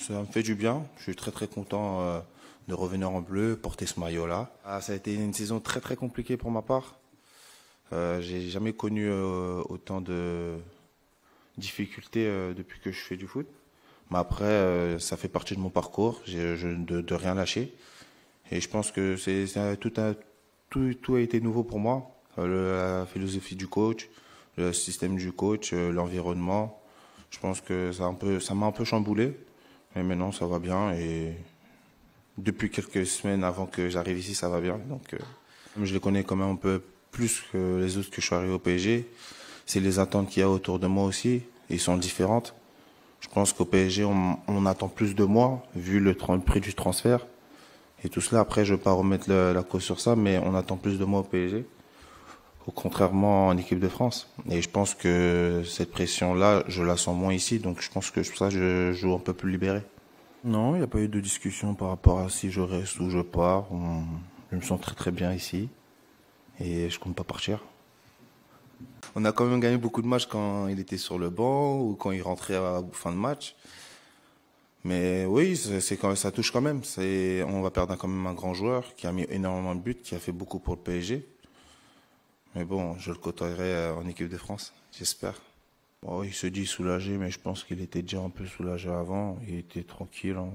Ça me fait du bien. Je suis très content de revenir en bleu, porter ce maillot-là. Ça a été une saison très compliquée pour ma part. J'ai jamais connu autant de difficultés depuis que je fais du foot. Mais après, ça fait partie de mon parcours, de rien lâcher. Et je pense que tout a été nouveau pour moi. La philosophie du coach, le système du coach, l'environnement. Je pense que ça m'a un peu chamboulé. Mais maintenant, ça va bien. Et depuis quelques semaines avant que j'arrive ici, ça va bien. Donc, je les connais quand même un peu plus que les autres que je suis arrivé au PSG. C'est les attentes qu'il y a autour de moi aussi. Ils sont différentes. Je pense qu'au PSG, on attend plus de moi, vu le prix du transfert. Et tout cela, après, je ne veux pas remettre la cause sur ça, mais on attend plus de moi au PSG, contrairement en équipe de France. Et je pense que cette pression-là, je la sens moins ici, donc je pense que pour ça, je joue un peu plus libéré. Non, il n'y a pas eu de discussion par rapport à si je reste ou je pars. Je me sens très bien ici et je compte pas partir. On a quand même gagné beaucoup de matchs quand il était sur le banc ou quand il rentrait à fin de match. Mais oui, c'est quand ça touche quand même. On va perdre quand même un grand joueur qui a mis énormément de buts, qui a fait beaucoup pour le PSG. Mais bon, je le côtoierai en équipe de France, j'espère. Bon, il se dit soulagé, mais je pense qu'il était déjà un peu soulagé avant. Il était tranquille. Hein.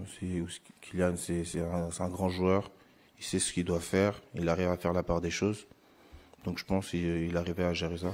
Kylian, c'est un grand joueur. Il sait ce qu'il doit faire. Il arrive à faire la part des choses. Donc je pense qu'il arrivait à gérer ça.